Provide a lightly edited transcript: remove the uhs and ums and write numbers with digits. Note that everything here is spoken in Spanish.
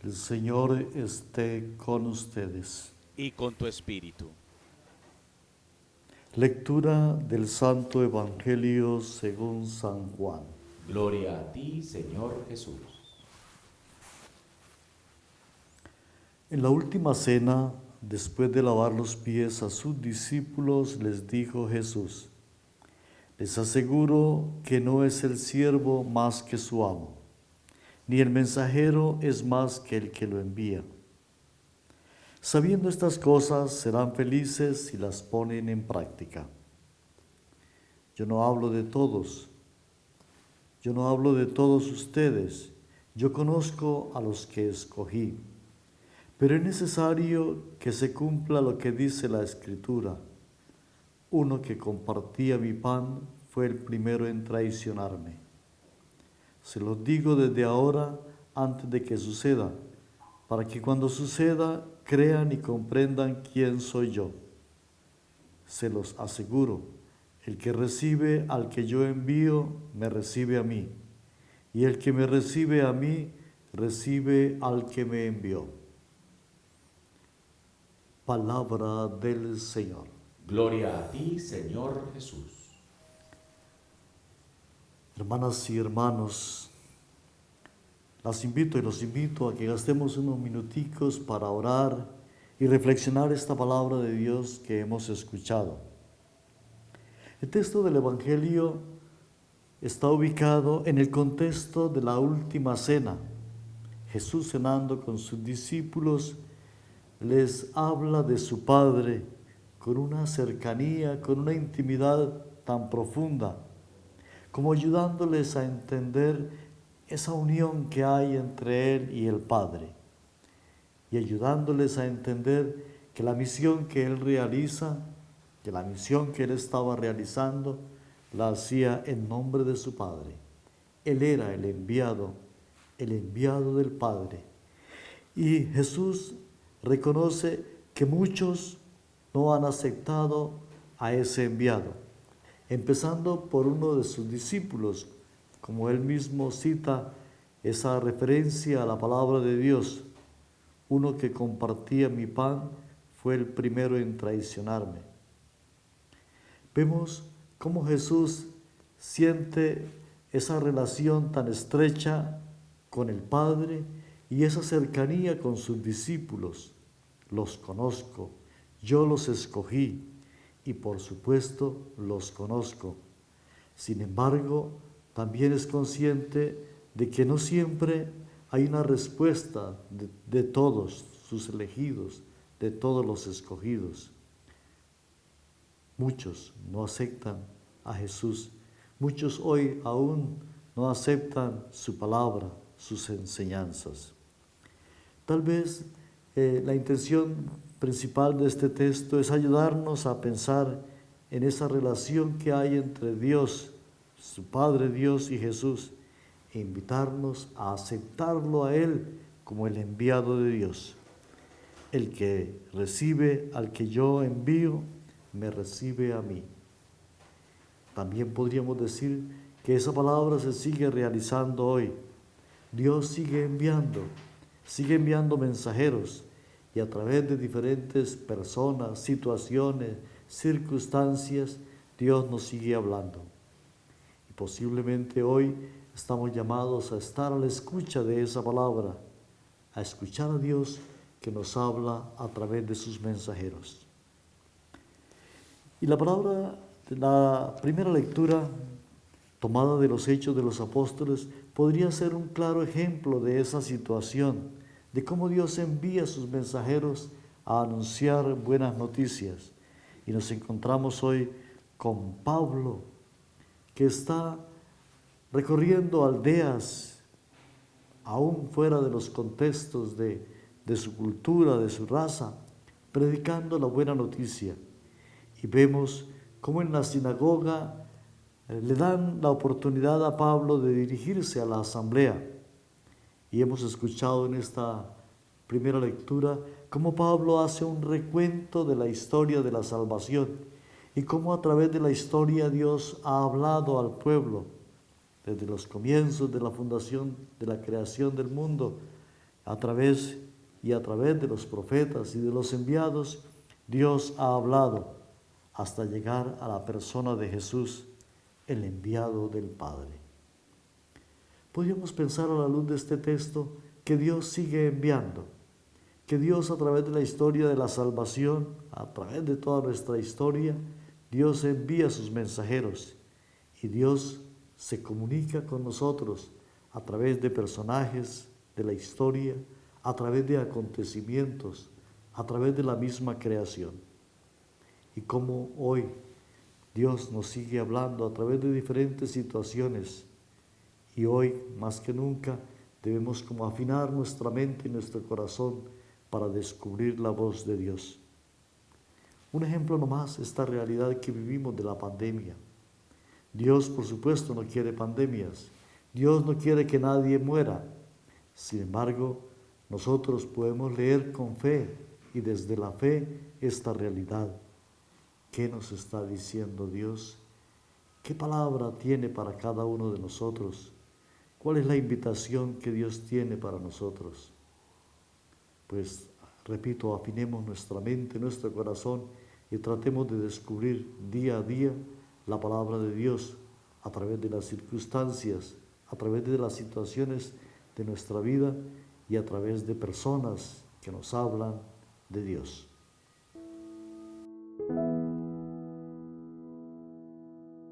El Señor esté con ustedes. Y con tu espíritu. Lectura del Santo Evangelio según San Juan. Gloria a ti, Señor Jesús. En la última cena, después de lavar los pies a sus discípulos, les dijo Jesús: les aseguro que no es el siervo más que su amo, ni el mensajero es más que el que lo envía. Sabiendo estas cosas, serán felices si las ponen en práctica. Yo no hablo de todos ustedes, yo conozco a los que escogí, pero es necesario que se cumpla lo que dice la Escritura. Uno que compartía mi pan fue el primero en traicionarme. Se los digo desde ahora, antes de que suceda, para que cuando suceda crean y comprendan quién soy yo. Se los aseguro, el que recibe al que yo envío, me recibe a mí, y el que me recibe a mí, recibe al que me envió. Palabra del Señor. Gloria a ti, Señor Jesús. Hermanas y hermanos, los invito a que gastemos unos minuticos para orar y reflexionar esta palabra de Dios que hemos escuchado. El texto del Evangelio está ubicado en el contexto de la última cena. Jesús, cenando con sus discípulos, les habla de su Padre con una cercanía, con una intimidad tan profunda, como ayudándoles a entender esa unión que hay entre Él y el Padre, y ayudándoles a entender que la misión que Él realiza, que la misión que Él estaba realizando, la hacía en nombre de su Padre. Él era el enviado del Padre. Y Jesús reconoce que muchos no han aceptado a ese enviado, empezando por uno de sus discípulos, como él mismo cita esa referencia a la palabra de Dios. Uno que compartía mi pan fue el primero en traicionarme. Vemos cómo Jesús siente esa relación tan estrecha con el Padre y esa cercanía con sus discípulos. Los conozco, yo los escogí y por supuesto los conozco. Sin embargo, también es consciente de que no siempre hay una respuesta de todos sus elegidos, de todos los escogidos. Muchos no aceptan a Jesús. Muchos hoy aún no aceptan su palabra, sus enseñanzas. Tal vez la intención principal de este texto es ayudarnos a pensar en esa relación que hay entre Dios, su Padre Dios y Jesús, e invitarnos a aceptarlo a Él como el enviado de Dios. El que recibe al que yo envío, me recibe a mí. También podríamos decir que esa palabra se sigue realizando hoy. Dios sigue enviando mensajeros, y a través de diferentes personas, situaciones, circunstancias, Dios nos sigue hablando. Y posiblemente hoy estamos llamados a estar a la escucha de esa palabra, a escuchar a Dios que nos habla a través de sus mensajeros. Y la palabra de la primera lectura, tomada de los Hechos de los Apóstoles, podría ser un claro ejemplo de esa situación, de cómo Dios envía a sus mensajeros a anunciar buenas noticias. Y nos encontramos hoy con Pablo, que está recorriendo aldeas, aún fuera de los contextos de su cultura, de su raza, predicando la buena noticia. Y vemos cómo en la sinagoga le dan la oportunidad a Pablo de dirigirse a la asamblea. Y hemos escuchado en esta primera lectura cómo Pablo hace un recuento de la historia de la salvación y cómo a través de la historia Dios ha hablado al pueblo desde los comienzos de la fundación, de la creación del mundo, A través de los profetas y de los enviados, Dios ha hablado hasta llegar a la persona de Jesús, el enviado del Padre. Podríamos pensar a la luz de este texto que Dios sigue enviando, que Dios a través de la historia de la salvación, a través de toda nuestra historia, Dios envía sus mensajeros y Dios se comunica con nosotros a través de personajes de la historia, a través de acontecimientos, a través de la misma creación. Y como hoy Dios nos sigue hablando a través de diferentes situaciones y hoy más que nunca debemos como afinar nuestra mente y nuestro corazón para descubrir la voz de Dios. Un ejemplo nomás, esta realidad que vivimos de la pandemia. Dios, por supuesto, no quiere pandemias. Dios no quiere que nadie muera. Sin embargo, nosotros podemos leer con fe y desde la fe esta realidad. ¿Qué nos está diciendo Dios? ¿Qué palabra tiene para cada uno de nosotros? ¿Cuál es la invitación que Dios tiene para nosotros? Pues, repito, afinemos nuestra mente, nuestro corazón y tratemos de descubrir día a día la palabra de Dios a través de las circunstancias, a través de las situaciones de nuestra vida y a través de personas que nos hablan de Dios.